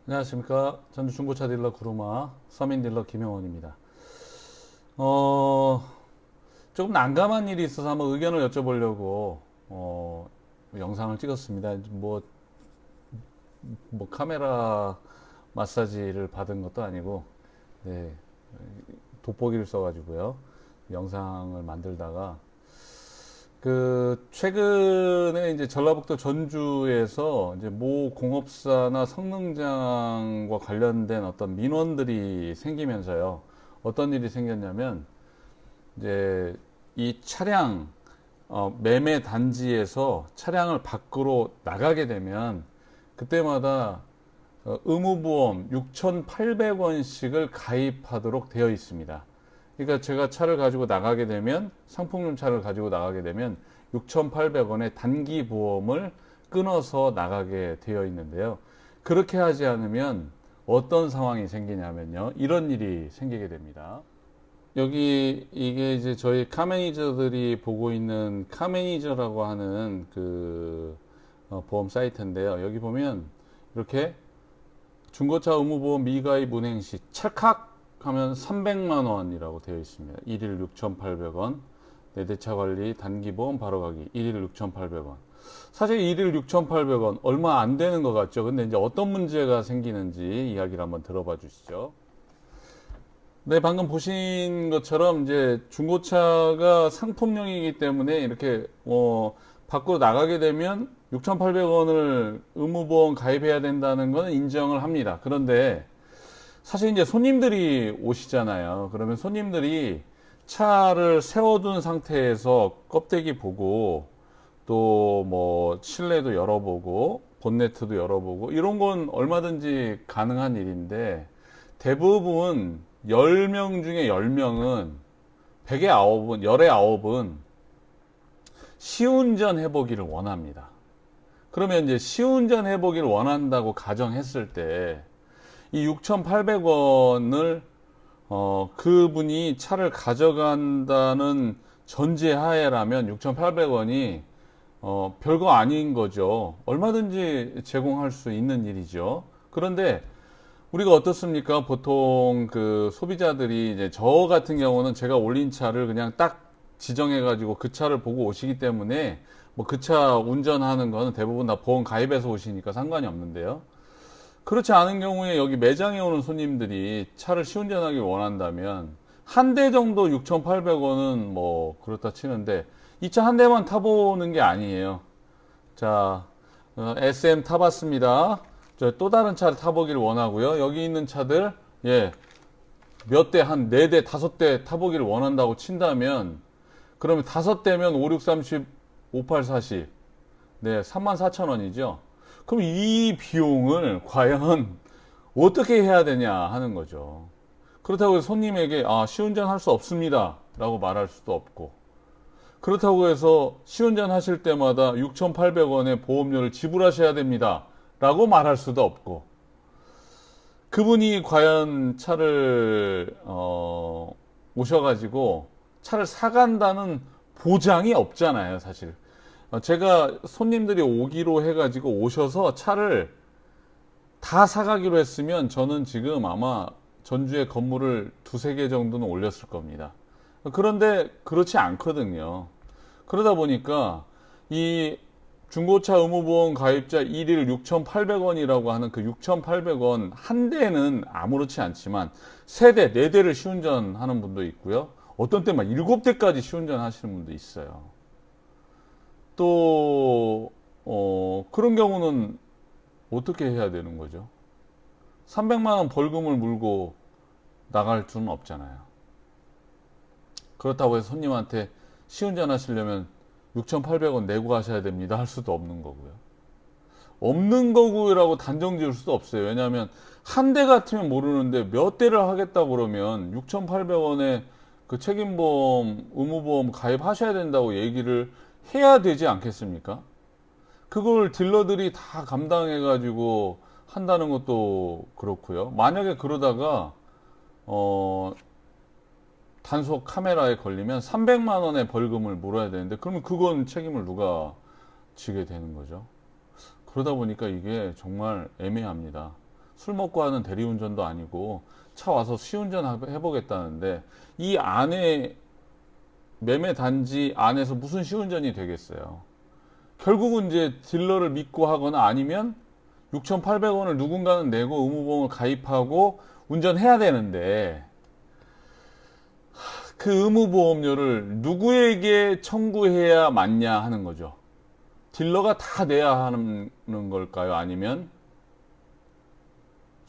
안녕하십니까. 전주 중고차 딜러 구루마 서민딜러 김영원입니다. 조금 난감한 일이 있어서 한번 의견을 여쭤보려고 영상을 찍었습니다. 뭐 카메라 마사지를 받은 것도 아니고, 네, 돋보기를 써가지고요. 영상을 만들다가 최근에 이제 전라북도 전주에서 이제 모 공업사나 성능장과 관련된 어떤 민원들이 생기면서요. 어떤 일이 생겼냐면, 이제 이 차량, 매매 단지에서 차량을 밖으로 나가게 되면, 그때마다 의무보험 6,800원씩을 가입하도록 되어 있습니다. 그러니까 제가 차를 가지고 나가게 되면, 상품용 차를 가지고 나가게 되면 6,800원의 단기 보험을 끊어서 나가게 되어 있는데요. 그렇게 하지 않으면 어떤 상황이 생기냐면요. 이런 일이 생기게 됩니다. 여기 이게 이제 저희 카매니저들이 보고 있는 카매니저라고 하는 보험 사이트인데요. 여기 보면 이렇게 중고차 의무보험 미가입 운행 시 찰칵 하면 300만 원이라고 되어 있습니다. 1일 6,800원. 내대차 관리 단기보험 바로가기 1일 6,800원. 사실 1일 6,800원 얼마 안 되는 것 같죠. 근데 이제 어떤 문제가 생기는지 이야기를 한번 들어봐 주시죠. 네, 방금 보신 것처럼 이제 중고차가 상품용이기 때문에 이렇게 밖으로 나가게 되면 6,800원을 의무보험 가입해야 된다는 건 인정을 합니다. 그런데 사실 이제 손님들이 오시잖아요. 그러면 손님들이 차를 세워둔 상태에서 껍데기 보고 또 뭐 실내도 열어보고 본네트도 열어보고 이런 건 얼마든지 가능한 일인데 대부분 10명 중에 10명은 100에 9은 10에 9은 시운전 해보기를 원합니다. 그러면 이제 시운전 해보기를 원한다고 가정했을 때 이 6,800원을 그분이 차를 가져간다는 전제하에라면 6,800원이 별거 아닌 거죠. 얼마든지 제공할 수 있는 일이죠. 그런데 우리가 어떻습니까? 보통 그 소비자들이 이제 저 같은 경우는 제가 올린 차를 그냥 딱 지정해가지고 그 차를 보고 오시기 때문에 뭐 그 차 운전하는 거는 대부분 다 보험 가입해서 오시니까 상관이 없는데요. 그렇지 않은 경우에 여기 매장에 오는 손님들이 차를 시운전하기 원한다면 한 대 정도 6,800원은 뭐 그렇다 치는데 이 차 한 대만 타보는 게 아니에요. 자, SM 타봤습니다. 저 또 다른 차를 타보기를 원하고요. 여기 있는 차들 예, 몇 대, 한 4대, 5대 타보기를 원한다고 친다면 그러면 5대면 5, 6, 30, 5, 8, 40 네, 34,000원이죠. 그럼 이 비용을 과연 어떻게 해야 되냐 하는 거죠. 그렇다고 해서 손님에게 시운전 할 수 없습니다 라고 말할 수도 없고 그렇다고 해서 시운전 하실 때마다 6,800원의 보험료를 지불하셔야 됩니다 라고 말할 수도 없고 그분이 과연 차를 오셔가지고 차를 사간다는 보장이 없잖아요 사실. 제가 손님들이 오기로 해가지고 오셔서 차를 다 사가기로 했으면 저는 지금 아마 전주에 건물을 두세 개 정도는 올렸을 겁니다. 그런데 그렇지 않거든요. 그러다 보니까 이 중고차 의무보험 가입자 1일 6,800원이라고 하는 그 6,800원 한 대는 아무렇지 않지만 세 대, 네 대를 시운전하는 분도 있고요. 어떤 때만 7대까지 시운전하시는 분도 있어요. 또 그런 경우는 어떻게 해야 되는 거죠? 300만 원 벌금을 물고 나갈 수는 없잖아요. 그렇다고 해서 손님한테 시운전 하시려면 6,800원 내고 가셔야 됩니다 할 수도 없는 거고요. 없는 거고요라고 단정 지을 수도 없어요. 왜냐하면 한 대 같으면 모르는데 몇 대를 하겠다고 그러면 6,800원에 그 책임보험, 의무보험 가입하셔야 된다고 얘기를 해야 되지 않겠습니까? 그걸 딜러들이 다 감당해가지고 한다는 것도 그렇고요. 만약에 그러다가 단속 카메라에 걸리면 300만 원의 벌금을 물어야 되는데 그러면 그건 책임을 누가 지게 되는 거죠? 그러다 보니까 이게 정말 애매합니다. 술 먹고 하는 대리운전도 아니고 차 와서 시운전 해보겠다는데 이 안에 매매 단지 안에서 무슨 시운전이 되겠어요. 결국은 이제 딜러를 믿고 하거나 아니면 6,800원을 누군가는 내고 의무보험을 가입하고 운전해야 되는데 그 의무보험료를 누구에게 청구해야 맞냐 하는 거죠. 딜러가 다 내야 하는 걸까요? 아니면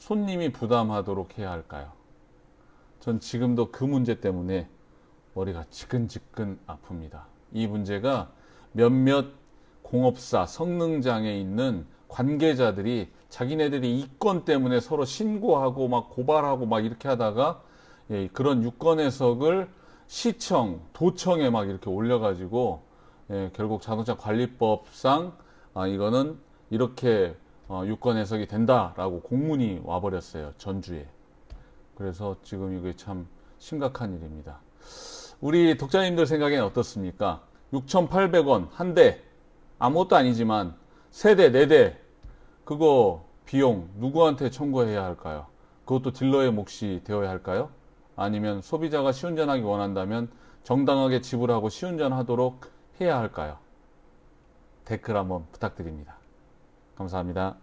손님이 부담하도록 해야 할까요? 전 지금도 그 문제 때문에 머리가 지끈지끈 아픕니다. 이 문제가 몇몇 공업사, 성능장에 있는 관계자들이 자기네들이 이건 때문에 서로 신고하고 막 고발하고 막 이렇게 하다가 그런 유권 해석을 시청, 도청에 막 이렇게 올려가지고 결국 자동차 관리법상 이거는 이렇게 유권 해석이 된다라고 공문이 와버렸어요. 전주에. 그래서 지금 이게 참 심각한 일입니다. 우리 독자님들 생각엔 어떻습니까? 6,800원 한 대, 아무것도 아니지만 세 대, 네 대, 그거 비용 누구한테 청구해야 할까요? 그것도 딜러의 몫이 되어야 할까요? 아니면 소비자가 시운전하기 원한다면 정당하게 지불하고 시운전하도록 해야 할까요? 댓글 한번 부탁드립니다. 감사합니다.